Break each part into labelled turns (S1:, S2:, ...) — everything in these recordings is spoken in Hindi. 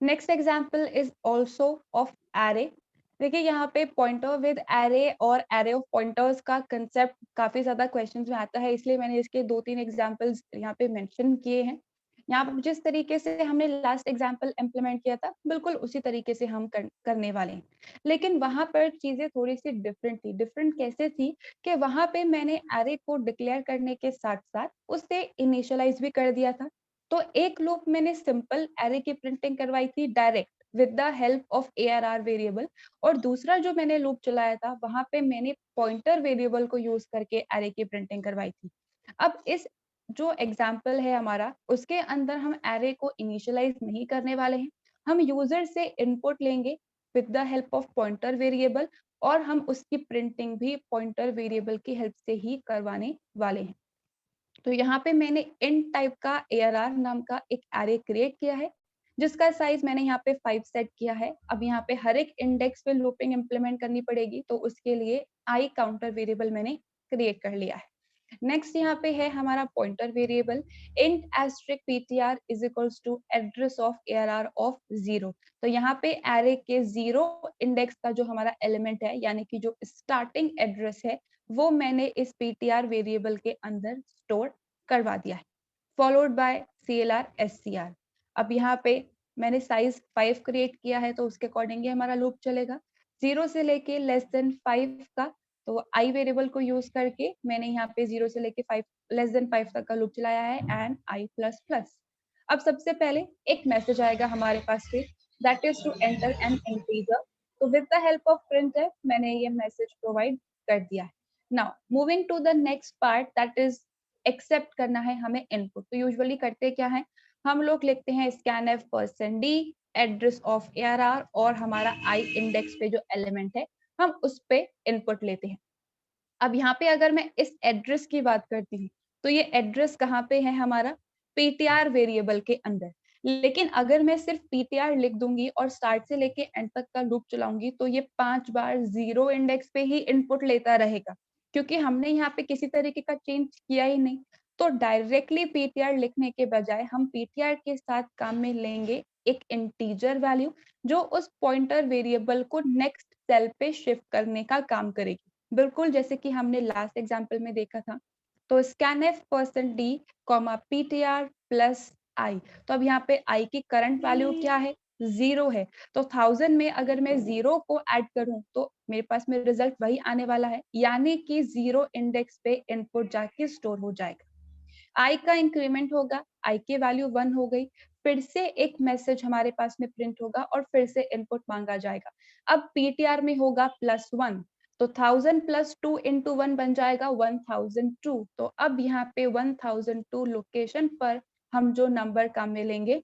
S1: Next example is also of array. देखिए यहाँ पे पॉइंटर विद एरे और एरे ऑफ पॉइंटर्स का कंसेप्ट काफी ज्यादा क्वेश्चंस में आता है, इसलिए मैंने इसके 2-3 एग्जाम्पल्स यहाँ पे मेंशन किए हैं। यहाँ पर जिस तरीके से हमने लास्ट एग्जाम्पल इम्प्लीमेंट किया था, बिल्कुल उसी तरीके से हम करने वाले हैं। लेकिन वहां पर चीजें थोड़ी सी डिफरेंट थी। डिफरेंट कैसे थी कि वहां पे मैंने एरे को डिक्लेयर करने के साथ साथ उसे इनिशियलाइज भी कर दिया था। तो एक लूप मैंने सिंपल एरे की प्रिंटिंग करवाई थी direct with the help of ARR variable, और दूसरा जो मैंने लूप चलाया था वहां पे मैंने पॉइंटर वेरिएबल को यूज करके एरे की प्रिंटिंग करवाई थी। अब इस जो एग्जाम्पल है हमारा, उसके अंदर हम एरे को इनिशियलाइज नहीं करने वाले हैं। हम यूजर से इनपुट लेंगे with the help of pointer variable, और हम उसकी प्रिंटिंग भी पॉइंटर वेरिएबल की हेल्प से ही करवाने वाले हैं। तो यहाँ पे मैंने int टाइप का ARR नाम का एक एरे क्रिएट किया है, जिसका साइज मैंने यहाँ पे 5 सेट किया है। अब यहाँ पे हर एक इंडेक्स पे लूपिंग इम्प्लीमेंट करनी पड़ेगी, तो उसके लिए आई काउंटर वेरिएबल मैंने क्रिएट कर लिया है। नेक्स्ट यहाँ पे है हमारा pointer variable int asterisk ptr is equals to address of ARR of 0। तो यहाँ पे एरे के 0 इंडेक्स का जो हमारा एलिमेंट है, यानी कि जो स्टार्टिंग एड्रेस है, वो मैंने इस ptr वेरिएबल के अंदर स्टोर करवा दिया है, फॉलोड बाय CLR SCR। अब यहाँ पे मैंने साइज 5 क्रिएट किया है, तो उसके अकॉर्डिंग हमारा लूप चलेगा 0 से लेके लेस देन 5 का। तो आई वेरिएबल को यूज करके मैंने यहाँ पे 0 से लेके 5 लेस देन 5 तक का लूप चलाया है, एंड आई प्लस प्लस। अब सबसे पहले एक मैसेज आएगा हमारे पास पे, that is to enter an integer. तो with the help of printf मैंने ये मैसेज प्रोवाइड कर दिया है। Now moving to the next part, that is accept करना है हमें इनपुट। तो यूजुअली करते क्या है, हम लोग लिखते हैं scanf %d address of ARR, और हमारा आई इंडेक्स पे जो एलिमेंट है हम उस पे इनपुट लेते हैं। अब यहाँ पे अगर मैं इस एड्रेस की बात करती हूँ, तो ये एड्रेस कहाँ पे है हमारा, ptr वेरिएबल के अंदर। लेकिन अगर मैं सिर्फ ptr लिख दूंगी और स्टार्ट से लेके एंड तक का लूप चलाऊंगी, तो ये 5 बार 0 इंडेक्स पे ही इनपुट लेता रहेगा, क्योंकि हमने यहाँ पे किसी तरीके का चेंज किया ही नहीं। तो डायरेक्टली ptr लिखने के बजाय हम ptr के साथ काम में लेंगे एक इंटीजर वैल्यू, जो उस पॉइंटर वेरिएबल को नेक्स्ट सेल पे शिफ्ट करने का काम करेगी, बिल्कुल जैसे कि हमने लास्ट एग्जाम्पल में देखा था। तो scanf %d ptr प्लस आई। तो अब यहाँ पे आई की करंट वैल्यू क्या है, 0 है। तो 1000 में अगर मैं 0 को ऐड करूं, तो मेरे पास में रिजल्ट वही आने वाला है, यानी कि 0 इंडेक्स पे इनपुट जाके स्टोर हो जाएगा। आई का इंक्रीमेंट होगा, आई की वैल्यू 1 हो गई, फिर से एक मैसेज हमारे पास में प्रिंट होगा और फिर से इनपुट मांगा जाएगा। अब पीटीआर में होगा +1, तो 1000 + 2 × 1 बन जाएगा 1002। तो अब यहाँ पे 1002 लोकेशन पर हम जो नंबर काम में लेंगे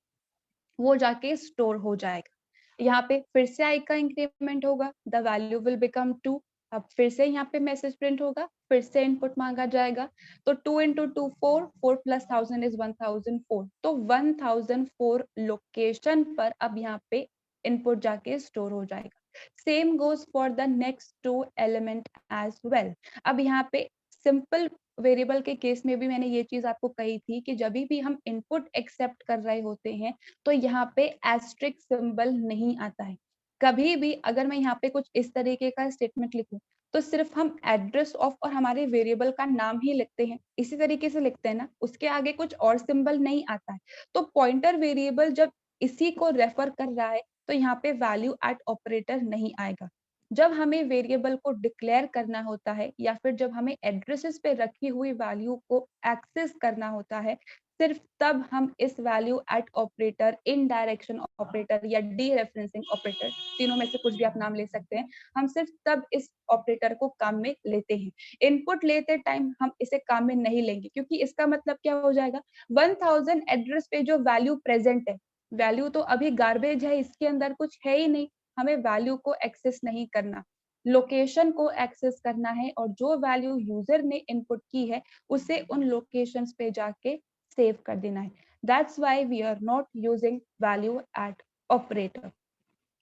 S1: वो जाके स्टोर हो जाएगा। यहाँ पे फिर से आई का इंक्रीमेंट होगा, द वैल्यू विल बिकम 2। अब फिर से यहाँ पे मैसेज प्रिंट होगा, फिर से इनपुट मांगा जाएगा। तो 2 × 2 4, 4 + 1000 इज 1004। तो 1004 लोकेशन पर अब यहाँ पे इनपुट जाके स्टोर हो जाएगा। Same goes for the next 2 element as well. अब यहाँ पे सिंपल वेरिएबल के केस में भी मैंने ये चीज आपको कही थी कि जब भी हम इनपुट एक्सेप्ट कर रहे होते हैं, तो यहाँ पे एस्ट्रिक सिंबल नहीं आता है। कभी भी अगर मैं यहाँ पे कुछ इस तरीके का स्टेटमेंट लिखूं, तो सिर्फ हम एड्रेस ऑफ और हमारे वेरिएबल का नाम ही लिखते हैं, इसी तरीके से लिखते हैं ना, उसके आगे कुछ और सिंबल नहीं आता है। तो पॉइंटर वेरिएबल जब इसी को रेफर कर रहा है, तो यहाँ पे वैल्यू एट ऑपरेटर नहीं आएगा। जब हमें वेरिएबल को डिक्लेयर करना होता है, या फिर जब हमें एड्रेसेस पे रखी हुई वैल्यू को एक्सेस करना होता है, सिर्फ तब हम इस value at operator, indirection operator या डी रेफरेंसिंग ऑपरेटर, तीनों में से कुछ भी आप नाम ले सकते हैं, हम सिर्फ तब इस ऑपरेटर को काम में लेते हैं। इनपुट लेते टाइम हम इसे काम में नहीं लेंगे, क्योंकि इसका मतलब क्या हो जाएगा, 1000 एड्रेस पे जो वैल्यू प्रेजेंट है, वैल्यू तो अभी गार्बेज है, इसके अंदर कुछ है ही नहीं, हमें वैल्यू को एक्सेस नहीं करना, लोकेशन को एक्सेस करना है, और जो वैल्यू यूजर ने इनपुट की है उसे उन लोकेशंस पे जाके सेव कर देना है। That's why we are not using value at operator.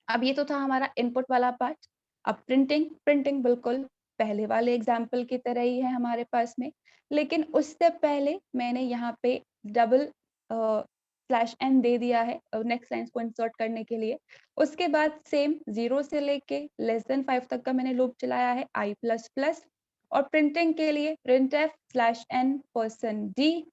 S1: अब ये तो था हमारा इनपुट वाला पार्ट। अब प्रिंटिंग, प्रिंटिंग बिल्कुल पहले वाले एग्जाम्पल की तरह ही है हमारे पास में, लेकिन उससे पहले मैंने यहाँ पे डबल स्लैश एन दे दिया है नेक्स्ट लाइन्स को इंसर्ट करने के लिए। उसके बाद सेम 0 से लेके लेस देन 5 तक का मैंने लूप चलाया है i प्लस प्लस, और प्रिंटिंग के लिए printf slash n percent d.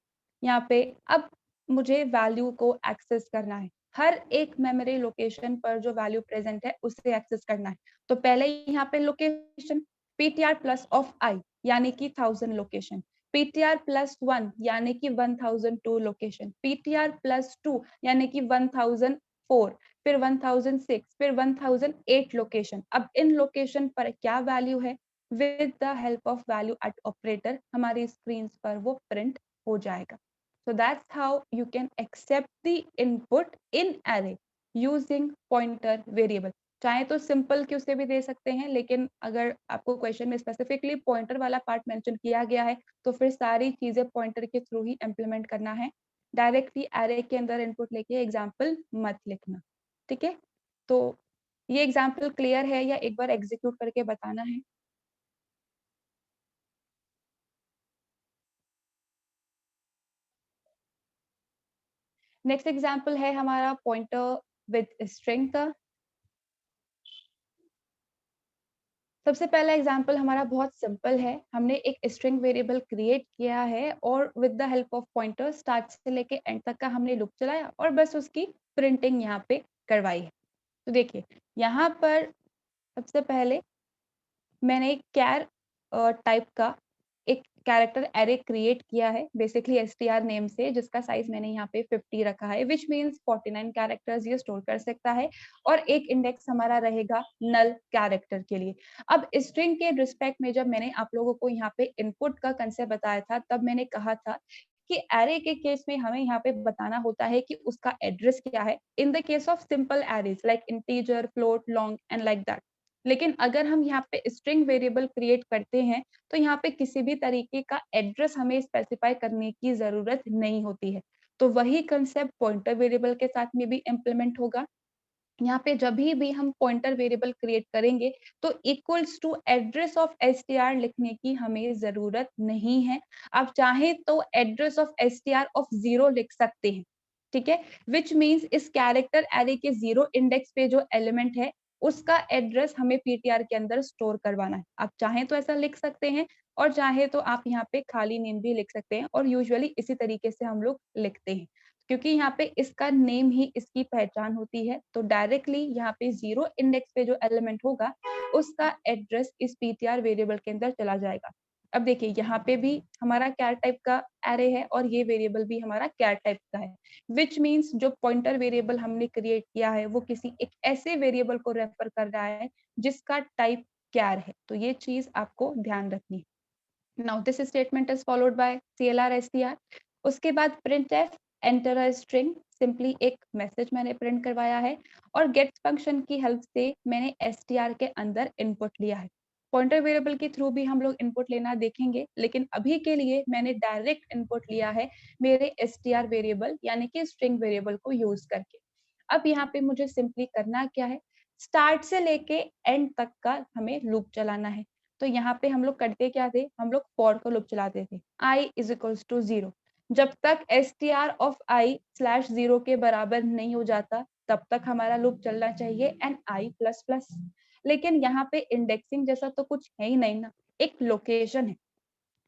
S1: यहाँ पे अब मुझे वैल्यू को एक्सेस करना है, हर एक मेमोरी लोकेशन पर जो वैल्यू प्रेजेंट है उसे एक्सेस करना है। तो पहले यहाँ पे location ptr plus of i यानी कि 1000 लोकेशन, ptr प्लस 1 यानी कि 1002 लोकेशन, ptr प्लस 2 यानी कि 1004, फिर 1006, फिर 1008 लोकेशन। अब इन लोकेशन पर क्या वैल्यू है, with the help of value at operator हमारी स्क्रीन पर वो प्रिंट हो जाएगा। So that's how you can accept the input in array using pointer variable. चाहे तो सिंपल क्यू से भी दे सकते हैं, लेकिन अगर आपको क्वेश्चन में स्पेसिफिकली पॉइंटर वाला पार्ट मेंशन किया गया है तो फिर सारी चीजें पॉइंटर के थ्रू ही इम्प्लीमेंट करना है। डायरेक्टली एरे के अंदर इनपुट लेके एग्जाम्पल मत लिखना, ठीक है। तो ये एग्जाम्पल क्लियर है या एक बार एग्जीक्यूट करके बताना है। नेक्स्ट एग्जाम्पल है हमारा पॉइंटर विद स्ट्रिंग का। सबसे पहला एग्जाम्पल हमारा बहुत सिंपल है, हमने एक स्ट्रिंग वेरिएबल क्रिएट किया है और with the help of pointer start से लेके एंड तक का हमने लूप चलाया और बस उसकी प्रिंटिंग यहाँ पे करवाई है। तो देखिए यहाँ पर सबसे पहले मैंने एक कैर टाइप का एक कैरेक्टर एरे क्रिएट किया है बेसिकली str नेम से, जिसका साइज मैंने यहाँ पे 50 रखा है, विच मीन्स 49 कैरेक्टर्स ये स्टोर कर सकता है और एक इंडेक्स हमारा रहेगा नल कैरेक्टर के लिए। अब स्ट्रिंग के रिस्पेक्ट में जब मैंने आप लोगों को यहाँ पे इनपुट का कंसेप्ट बताया था तब मैंने कहा था कि एरे के केस में हमें यहाँ पे बताना होता है कि उसका एड्रेस क्या है in the case of simple arrays like integer, float, long and like that. लेकिन अगर हम यहाँ पे स्ट्रिंग वेरिएबल क्रिएट करते हैं तो यहाँ पे किसी भी तरीके का एड्रेस हमें स्पेसिफाई करने की जरूरत नहीं होती है। तो वही कंसेप्ट पॉइंटर वेरिएबल के साथ में भी इम्प्लीमेंट होगा। यहाँ पे जब भी हम पॉइंटर वेरिएबल क्रिएट करेंगे तो equals to address of str लिखने की हमें जरूरत नहीं है। आप चाहे तो एड्रेस ऑफ str ऑफ 0 लिख सकते हैं, ठीक है, विच मीन्स इस कैरेक्टर एरे के 0 इंडेक्स पे जो एलिमेंट है उसका एड्रेस हमें ptr के अंदर स्टोर करवाना है। आप चाहे तो ऐसा लिख सकते हैं और चाहे तो आप यहाँ पे खाली नेम भी लिख सकते हैं और यूजुअली इसी तरीके से हम लोग लिखते हैं क्योंकि यहाँ पे इसका नेम ही इसकी पहचान होती है। तो डायरेक्टली यहाँ पे 0 इंडेक्स पे जो एलिमेंट होगा उसका एड्रेस इस ptr वेरिएबल के अंदर चला जाएगा। अब देखिए यहाँ पे भी हमारा कैर टाइप का एरे है और ये वेरिएबल भी हमारा कैर टाइप का है, विच मीन्स जो पॉइंटर वेरिएबल हमने क्रिएट किया है वो किसी एक ऐसे वेरिएबल को रेफर कर रहा है जिसका टाइप कैर है। तो ये चीज आपको ध्यान रखनी है। Now this statement is followed by CLR STR। उसके बाद printf enter a string, simply एक मैसेज मैंने प्रिंट करवाया है और गेट फंक्शन की हेल्प से मैंने str के अंदर इनपुट लिया है। पॉइंटर वेरिएबल के थ्रू भी हम लोग इनपुट लेना देखेंगे, लेकिन अभी के लिए मैंने डायरेक्ट इनपुट लिया है मेरे str वेरिएबल यानी कि स्ट्रिंग वेरिएबल को यूज करके। अब यहाँ पे मुझे सिंपली करना क्या है, स्टार्ट से लेके एंड तक का हमें लूप चलाना है। तो यहाँ पे हम लोग करते क्या थे, हम लोग फॉर का लूप चलाते थे i इज इक्वल्स टू 0, जब तक str ऑफ i स्लैश 0 के बराबर नहीं हो जाता तब तक हमारा लूप चलना चाहिए एंड i प्लस प्लस। लेकिन यहाँ पे इंडेक्सिंग जैसा तो कुछ है ही नहीं ना, एक लोकेशन है,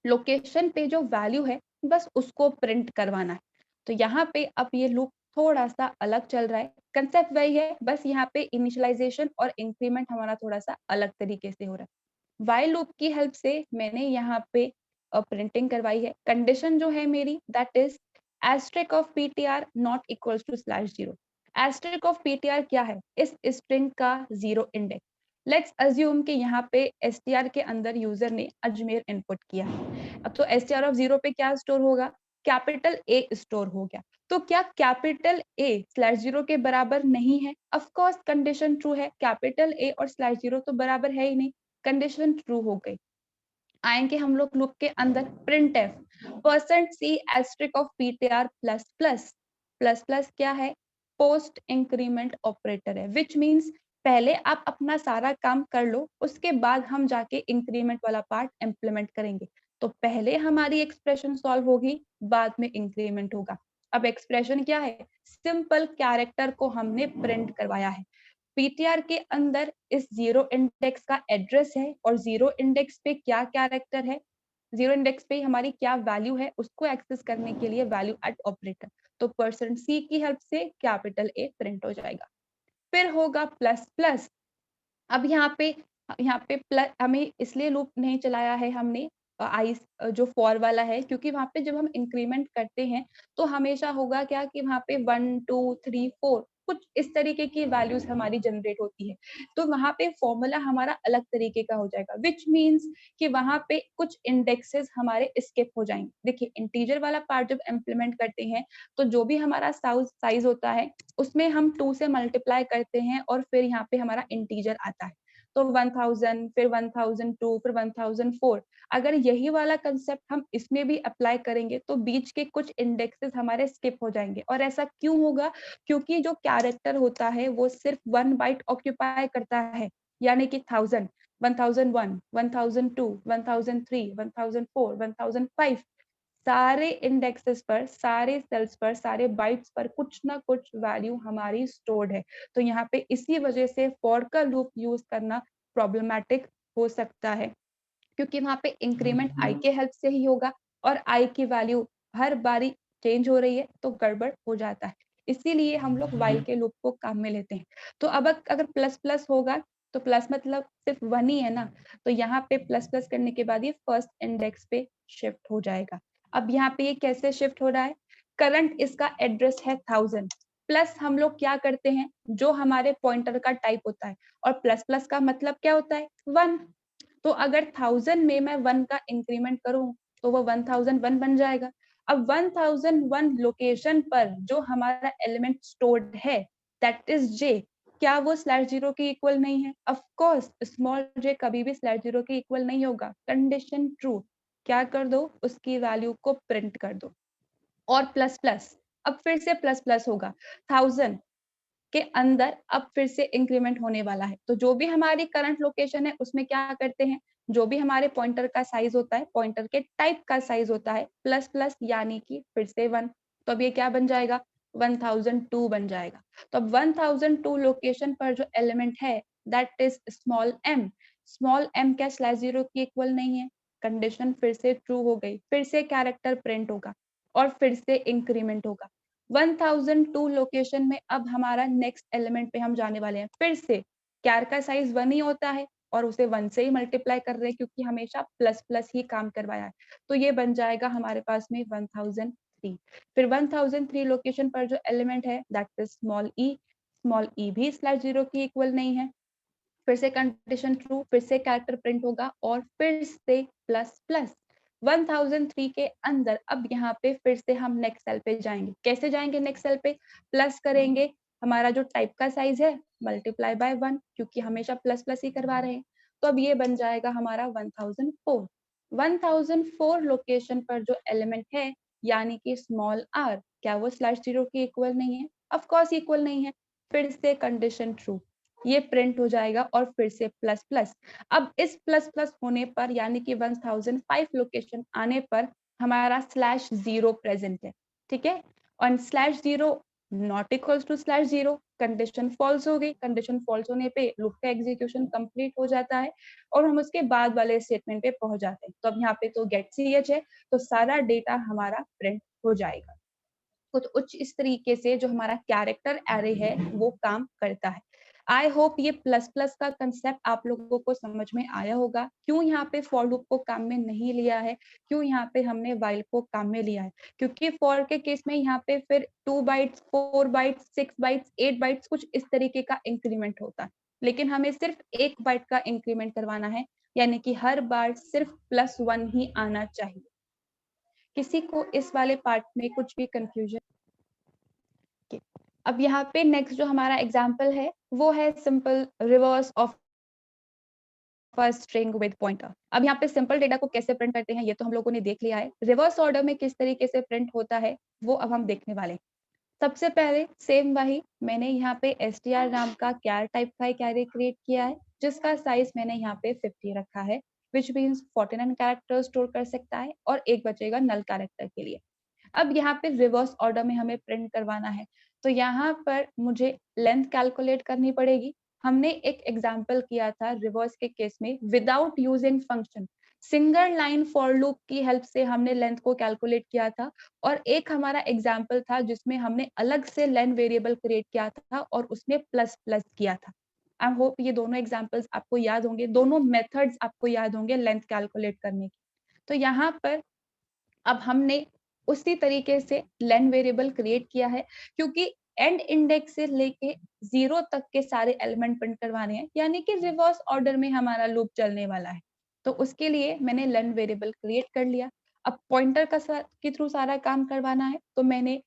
S1: लोकेशन पे जो वैल्यू है बस उसको प्रिंट करवाना है। तो यहाँ पे अब ये लूप थोड़ा सा अलग चल रहा है, कंसेप्ट वही है, बस यहाँ पे इनिशियलाइजेशन और इंक्रीमेंट हमारा थोड़ा सा अलग तरीके से हो रहा है। वाइल लूप की हेल्प से मैंने यहाँ पे प्रिंटिंग करवाई है। कंडीशन जो है मेरी that is asterisk of ptr not equals to slash 0। Asterisk of ptr क्या है, इस स्ट्रिंग का 0 इंडेक्स। लेट्स अज्यूम कि यहाँ पे str के अंदर यूजर ने अजमेर इनपुट किया। अब तो str ऑफ 0 पे क्या स्टोर होगा, कैपिटल A स्टोर हो गया। तो क्या कैपिटल A स्लैश 0 के बराबर नहीं है? ऑफ कोर्स कंडीशन ट्रू है, कैपिटल A और स्लैश 0 तो बराबर है ही नहीं, कंडीशन ट्रू हो गई। आएंगे हम लोग लूप के अंदर, printf percent c asterisk of ptr plus plus. Plus plus क्या है, पोस्ट इंक्रीमेंट ऑपरेटर है, विच मीन्स पहले आप अपना सारा काम कर लो उसके बाद हम जाके इंक्रीमेंट वाला पार्ट इम्प्लीमेंट करेंगे। तो पहले हमारी एक्सप्रेशन सॉल्व होगी बाद में इंक्रीमेंट होगा। अब एक्सप्रेशन क्या है, सिंपल कैरेक्टर को हमने प्रिंट करवाया है। पीटीआर के अंदर इस जीरो इंडेक्स का एड्रेस है और जीरो इंडेक्स पे क्या कैरेक्टर है, जीरो इंडेक्स पे हमारी क्या वैल्यू है, उसको एक्सेस करने के लिए वैल्यू एट ऑपरेटर। तो परसेंट सी की हेल्प से कैपिटल ए प्रिंट हो जाएगा। फिर होगा प्लस प्लस। अब यहाँ पे प्लस हमें इसलिए लूप नहीं चलाया है हमने आई जो फॉर वाला है, क्योंकि वहाँ पे जब हम इंक्रीमेंट करते हैं तो हमेशा होगा क्या कि वहाँ पे 1 2 3 4 कुछ इस तरीके की वैल्यूज हमारी जनरेट होती है। तो वहाँ पे फॉर्मूला हमारा अलग तरीके का हो जाएगा, विच मीन्स कि वहाँ पे कुछ इंडेक्सेस हमारे स्किप हो जाएंगे। देखिए इंटीजर वाला पार्ट जब इम्प्लीमेंट करते हैं तो जो भी हमारा साइज होता है उसमें हम 2 से मल्टीप्लाई करते हैं और फिर यहाँ पे हमारा इंटीजर आता है। तो 1000 फिर 1002 फिर 1004। अगर यही वाला कंसेप्ट हम इसमें भी अप्लाई करेंगे तो बीच के कुछ इंडेक्सेस हमारे स्किप हो जाएंगे। और ऐसा क्यों होगा, क्योंकि जो कैरेक्टर होता है वो सिर्फ 1 बाइट ऑक्यूपाई करता है, यानी कि 1000 1001 1002 1003 1004 1005 सारे इंडेक्सेस पर, सारे सेल्स पर, सारे बाइट्स पर कुछ ना कुछ वैल्यू हमारी स्टोर्ड है। तो यहाँ पे इसी वजह से फॉर का लूप यूज करना प्रॉब्लमैटिक हो सकता है, क्योंकि वहाँ पे इंक्रीमेंट आई के हेल्प से ही होगा और आई की वैल्यू हर बारी चेंज हो रही है तो गड़बड़ हो जाता है। इसीलिए हम लोग व्हाइल के लूप को काम में लेते हैं। तो अब अगर प्लस प्लस होगा तो प्लस मतलब सिर्फ 1 ही है ना, तो यहाँ पे प्लस प्लस करने के बाद ये फर्स्ट इंडेक्स पे शिफ्ट हो जाएगा। अब यहाँ पे ये कैसे शिफ्ट हो रहा है, करंट इसका एड्रेस है 1000 प्लस हम लोग क्या करते हैं, जो हमारे पॉइंटर का टाइप होता है, और प्लस प्लस का मतलब क्या होता है 1। तो अगर 1000 में मैं 1 का इंक्रीमेंट करूं तो वो 1001 बन जाएगा। अब 1001 लोकेशन पर जो हमारा एलिमेंट स्टोर्ड है दैट इज जे, क्या वो स्लैश जीरो के इक्वल नहीं है? ऑफ कोर्स स्मॉल जे कभी भी स्लैश जीरो के इक्वल नहीं होगा। कंडीशन ट्रू, क्या कर दो, उसकी वैल्यू को प्रिंट कर दो। और प्लस प्लस, अब फिर से प्लस प्लस होगा 1000 के अंदर, अब फिर से इंक्रीमेंट होने वाला है। तो जो भी हमारी करंट लोकेशन है उसमें क्या करते हैं, जो भी हमारे पॉइंटर का साइज होता है, पॉइंटर के टाइप का साइज होता है प्लस प्लस यानी कि फिर से 1। तो अब ये क्या बन जाएगा, 1002 बन जाएगा। तो अब 1002 लोकेशन पर जो एलिमेंट है that is small m. Small m क्या स्लैश जीरो की इक्वल नहीं है? कंडीशन फिर से ट्रू हो गई, फिर से कैरेक्टर प्रिंट होगा और फिर से इंक्रीमेंट होगा। 1002 लोकेशन में अब हमारा नेक्स्ट एलिमेंट पे हम जाने वाले हैं। फिर से कैर का साइज 1 ही होता है और उसे 1 से ही मल्टीप्लाई कर रहे हैं, क्योंकि हमेशा प्लस प्लस ही काम करवाया है। तो ये बन जाएगा हमारे पास में 1003। फिर 1003 लोकेशन पर जो एलिमेंट है that is small E. Small E भी स्लैश जीरो की इक्वल नहीं है। फिर से कंडीशन ट्रू, फिर से कैरेक्टर प्रिंट होगा और फिर से प्लस प्लस। 1003 के अंदर अब यहाँ पे फिर से हम नेक्स्ट सेल पे जाएंगे। कैसे जाएंगे नेक्स्ट सेल पे, प्लस करेंगे हमारा जो टाइप का साइज है मल्टीप्लाई बाय 1, क्योंकि हमेशा प्लस प्लस ही करवा रहे हैं। तो अब ये बन जाएगा हमारा 1004। 1004 लोकेशन पर जो एलिमेंट है यानी कि स्मॉल आर, क्या वो स्लैश जीरो की इक्वल नहीं है? ऑफ कोर्स इक्वल नहीं है। फिर से कंडीशन ट्रू, ये प्रिंट हो जाएगा और फिर से प्लस प्लस। अब इस प्लस प्लस होने पर यानी कि 1005 लोकेशन आने पर हमारा स्लैश जीरो प्रेजेंट है, ठीक है। और slash zero not equals to slash zero, condition false हो गई। कंडीशन फॉल्स होने पे लूप का एग्जीक्यूशन कंप्लीट हो जाता है और हम उसके बाद वाले स्टेटमेंट पे पहुंच जाते हैं। तो अब यहाँ पे तो गेट ch है, तो सारा डेटा हमारा प्रिंट हो जाएगा। कुछ इस तरीके से जो हमारा कैरेक्टर एरे है वो काम करता है। आई होप ये प्लस प्लस का कंसेप्ट आप लोगों को समझ में आया होगा, क्यों यहाँ पे फॉर लूप को काम में नहीं लिया है, क्यों यहाँ पे हमने व्हाइल को काम में लिया है। क्योंकि फॉर के केस में यहाँ पे फिर 2 बाइट्स 4 बाइट्स 6 बाइट्स 8 बाइट्स कुछ इस तरीके का इंक्रीमेंट होता है, लेकिन हमें सिर्फ 1 बाइट का इंक्रीमेंट करवाना है, यानी कि हर बार सिर्फ +1 ही आना चाहिए। किसी को इस वाले पार्ट में कुछ भी कंफ्यूजन? अब यहाँ पे नेक्स्ट जो हमारा एग्जाम्पल है वो है simple reverse of string with pointer. अब यहाँ पे सिंपल डेटा को कैसे प्रिंट करते हैं ये तो हम लोगों ने देख लिया है। रिवर्स ऑर्डर में किस तरीके से प्रिंट होता है वो अब हम देखने वाले हैं। सबसे पहले सेम वही मैंने यहाँ पे str नाम का कैर टाइप का एक एरे क्रिएट किया है, जिसका साइज मैंने यहाँ पे 50 रखा है, विच मीन्स 49 कैरेक्टर स्टोर कर सकता है और एक बचेगा नल कैरेक्टर के लिए। अब यहाँ पे रिवर्स ऑर्डर में हमें प्रिंट करवाना है, तो यहाँ पर मुझे लेंथ कैलकुलेट करनी पड़ेगी। हमने एक एग्जाम्पल किया था रिवर्स के केस में without using function, single line for loop की हेल्प से हमने लेंथ को कैलकुलेट किया था। और एक हमारा एग्जाम्पल था जिसमें हमने अलग से लेंथ वेरिएबल क्रिएट किया था और उसमें प्लस प्लस किया था। आई होप ये दोनों एग्जाम्पल्स आपको याद होंगे, दोनों मेथड्स आपको याद होंगे लेंथ कैलकुलेट करने की। तो यहाँ पर अब हमने उसी तरीके से लेन वेरिएबल क्रिएट किया है, क्योंकि एंड इंडेक्स से लेके 0 तक के सारे एलिमेंट प्रिंट करवाने हैं, यानी कि रिवर्स ऑर्डर में हमारा लूप चलने वाला है। तो उसके लिए मैंने लेन वेरिएबल क्रिएट कर लिया। अब पॉइंटर के थ्रू सारा काम करवाना है, तो मैंने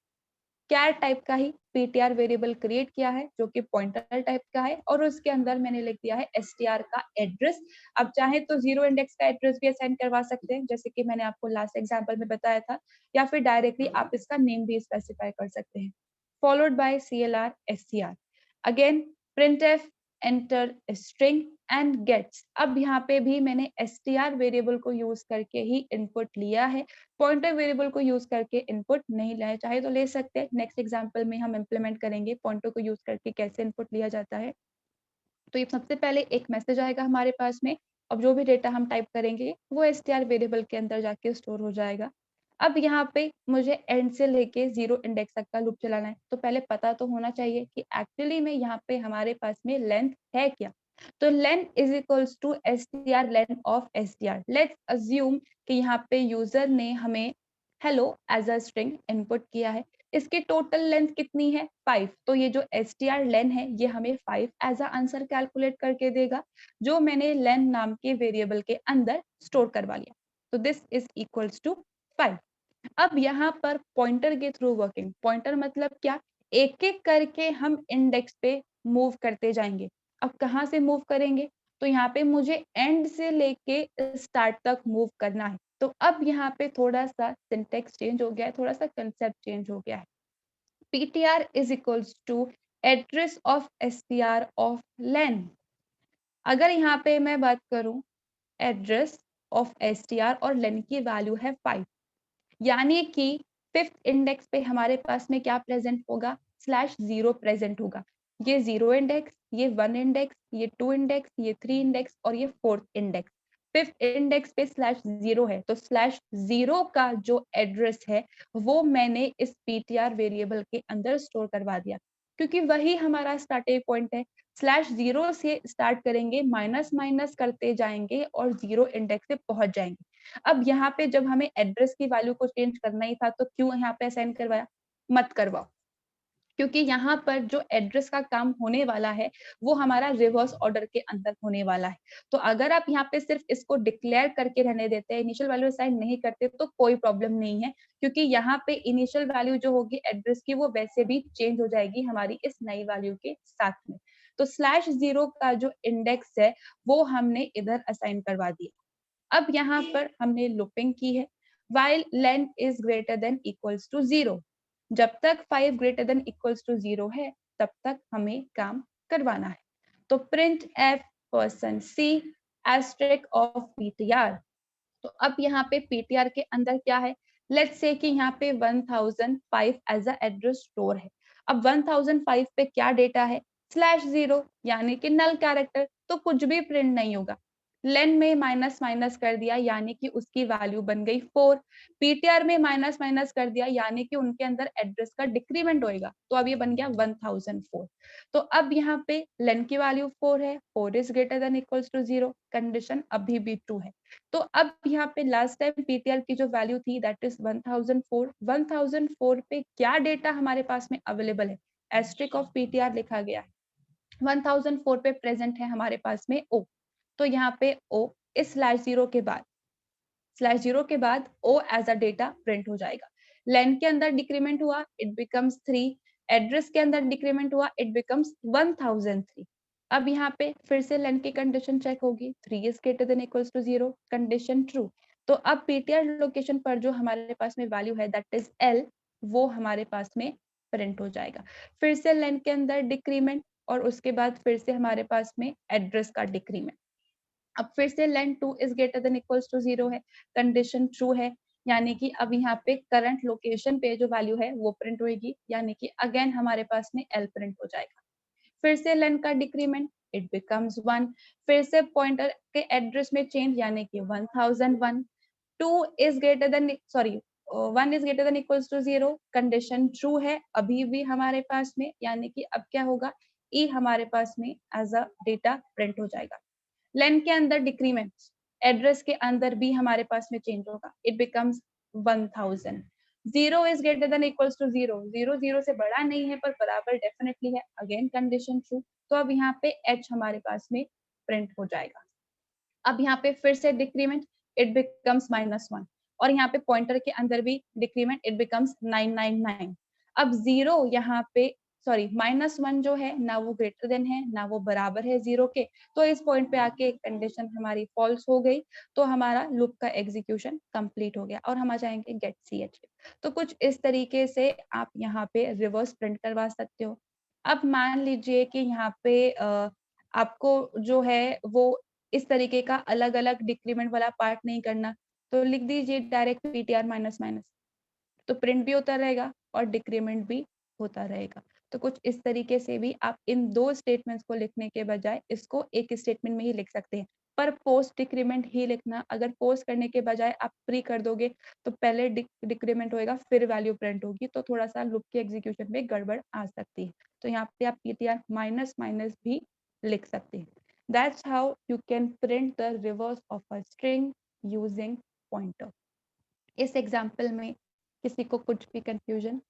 S1: चार टाइप का ही ptr वेरिएबल क्रिएट किया है जो कि पॉइंटर टाइप का है, और उसके अंदर मैंने लिख दिया है str का एड्रेस। अब चाहे तो 0 इंडेक्स का एड्रेस भी असाइन करवा सकते हैं, जैसे कि मैंने आपको लास्ट एग्जांपल में बताया था, या फिर डायरेक्टली आप इसका नेम भी स्पेसिफाई कर सकते हैं। Followed by clr str, again printf enter string and gets। अब यहाँ पे भी मैंने str वेरिएबल को यूज करके ही इनपुट लिया है, पॉइंटर वेरिएबल को यूज करके इनपुट नहीं लिया, चाहे तो ले सकते हैं। नेक्स्ट एग्जांपल में हम इंप्लीमेंट करेंगे पॉइंटर को यूज करके कैसे इनपुट लिया जाता है। तो ये सबसे पहले एक मैसेज आएगा हमारे पास में, अब जो भी डेटा हम टाइप करेंगे वो str वेरिएबल के अंदर जाके स्टोर हो जाएगा। अब यहाँ पे मुझे एंड से लेके 0 इंडेक्स तक का लूप चलाना है, तो पहले पता तो होना चाहिए कि एक्चुअली में यहाँ पे हमारे पास में लेंथ है क्या। तो length is equals to str length of str। Let's assume कि यहाँ पे यूजर ने हमें hello as a string input किया है, इसकी टोटल लेंथ कितनी है 5। तो ये जो str लेन है ये हमें 5 एज अ आंसर कैलकुलेट करके देगा, जो मैंने लेन नाम के वेरिएबल के अंदर स्टोर करवा लिया। तो दिस इज इक्वल्स टू 5। अब यहाँ पर पॉइंटर के थ्रू वर्किंग, पॉइंटर मतलब क्या, एक एक करके हम इंडेक्स पे मूव करते जाएंगे। अब कहाँ से मूव करेंगे, तो यहाँ पे मुझे एंड से लेके स्टार्ट तक मूव करना है। तो अब यहाँ पे थोड़ा सा सिंटेक्स चेंज हो गया है, थोड़ा सा कंसेप्ट चेंज हो गया है। ptr is equals to address of str of len। अगर यहाँ पे मैं बात करूं एड्रेस ऑफ str और len की वैल्यू है 5, यानी कि 5th इंडेक्स पे हमारे पास में क्या प्रेजेंट होगा, /0 प्रेजेंट होगा। ये 0 इंडेक्स, ये 1 इंडेक्स, ये 2 इंडेक्स, ये 3 इंडेक्स और ये 4th इंडेक्स। 5th इंडेक्स पे /0 है, तो /0 का जो एड्रेस है वो मैंने इस ptr वेरिएबल के अंदर स्टोर करवा दिया, क्योंकि वही हमारा स्टार्टिंग पॉइंट है। /0 से स्टार्ट करेंगे, माइनस माइनस करते जाएंगे और 0 इंडेक्स पे पहुंच जाएंगे। अब यहाँ पे जब हमें एड्रेस की वैल्यू को चेंज करना ही था, तो क्यों यहाँ पे असाइन करवाया, मत करवाओ, क्योंकि यहाँ पर जो एड्रेस का काम होने वाला है वो हमारा रिवर्स ऑर्डर के अंदर होने वाला है। तो अगर आप यहाँ पे सिर्फ इसको डिक्लेयर करके रहने देते हैं, इनिशियल वैल्यू असाइन नहीं करते, तो कोई प्रॉब्लम नहीं है, क्योंकि यहाँ पे इनिशियल वैल्यू जो होगी एड्रेस की वो वैसे भी चेंज हो जाएगी हमारी इस नई वैल्यू के साथ में। तो /0 का जो इंडेक्स है वो हमने इधर असाइन करवा दिया। अब यहाँ पर हमने लूपिंग की है, while len is greater than equals to 0। जब तक 5 greater than equals to 0 है तब तक हमें काम करवाना है। तो print f%c asterisk of ptr। तो अब यहाँ पे ptr के अंदर क्या है, लेट्स से कि यहाँ पे 1005 एज अ एड्रेस स्टोर है। अब 1005 पे क्या डेटा है, /0, यानी कि नल कैरेक्टर, तो कुछ भी प्रिंट नहीं होगा। लेन में माइनस माइनस कर दिया, यानी कि उसकी वैल्यू बन गई 4। पीटीआर में माइनस माइनस कर दिया, यानी कि उनके अंदर एड्रेस का डिक्रीमेंट होएगा, तो अब ये बन गया 1004। तो अब यहाँ पे लेन की वैल्यू 4 है, 4 is greater than equals to 0, condition अभी भी ट्रू है। तो अब यहाँ पे लास्ट टाइम पीटीआर की जो वैल्यू थी दैट इज 1004। 1004 पे क्या डेटा हमारे पास में अवेलेबल है, एस्ट्रिक ऑफ पीटीआर लिखा गया है। 1004 पे प्रेजेंट है हमारे पास में ओ, तो यहाँ पे ओ इस /0 के बाद, /0 के बाद ओ एज अ डेटा प्रिंट हो जाएगा। लेन के अंदर डिक्रीमेंट हुआ, इट बिकम्स 3। एड्रेस के अंदर डिक्रीमेंट हुआ, इट बिकम्स 1003। अब यहाँ पे फिर से लेन की कंडीशन चेक होगी, 3 is greater than equals to 0, condition true. तो अब पीटीआर लोकेशन पर जो हमारे पास में वैल्यू है दैट इज एल, वो हमारे पास में प्रिंट हो जाएगा। फिर से लेन के अंदर डिक्रीमेंट और उसके बाद फिर से हमारे पास में एड्रेस का डिक्रीमेंट। अब फिर से len 2 is greater than equals to 0 है, कंडीशन ट्रू है। यानी कि अब यहाँ पे करंट लोकेशन पे जो वैल्यू है वो प्रिंट होगी, यानी कि अगेन हमारे पास में L प्रिंट हो जाएगा। फिर से लेन का डिक्रीमेंट, इट बिकम्स 1। फिर से पॉइंटर के एड्रेस में चेंज, यानी कि 1001। 2 is greater than 1 is greater than equals to 0, condition true है अभी भी हमारे पास में, यानी कि अब क्या होगा, ई हमारे पास में एज अ डेटा प्रिंट हो जाएगा। लेन के अंदर डिक्रीमेंट, एड्रेस के अंदर भी हमारे पास में चेंज होगा, it becomes 1000। 0 is greater than equals to 0, 0 0 से बड़ा नहीं है पर बराबर डेफिनेटली है, अगेन कंडीशन ट्रू। तो अब यहाँ पे h हमारे पास में प्रिंट हो जाएगा। अब यहाँ पे फिर से डिक्रीमेंट, इट बिकम्स -1, और यहाँ पे पॉइंटर के अंदर भी डिक्रीमेंट, इट बिकम्स 999। अब 0 यहाँ पे -1 जो है ना वो ग्रेटर देन है ना वो बराबर है 0 के, तो इस पॉइंट पे आके कंडीशन हमारी फॉल्स हो गई, तो हमारा लूप का एग्जीक्यूशन कंप्लीट हो गया और हम आ जाएंगे गेट ch। तो कुछ इस तरीके से आप यहाँ पे रिवर्स प्रिंट करवा सकते हो। अब मान लीजिए कि यहाँ पे आपको जो है वो इस तरीके का अलग-अलग डिक्रीमेंट वाला पार्ट नहीं करना, तो लिख दीजिए डायरेक्ट ptr माइनस माइनस, तो प्रिंट भी होता रहेगा और डिक्रीमेंट भी होता रहेगा। तो कुछ इस तरीके से भी आप इन 2 स्टेटमेंट्स को लिखने के बजाय इसको एक स्टेटमेंट में ही लिख सकते हैं। पर पोस्ट डिक्रीमेंट ही लिखना, अगर पोस्ट करने के बजाय आप प्री कर दोगे तो पहले डिक्रीमेंट होएगा फिर वैल्यू प्रिंट होगी, तो थोड़ा-सा लूप के एग्जीक्यूशन में गड़बड़ आ सकती है। तो यहाँ पे आप ptr माइनस माइनस भी लिख सकते हैं। That's how you can print the reverse of a string using pointer. इस एग्जाम्पल में किसी को कुछ भी कंफ्यूजन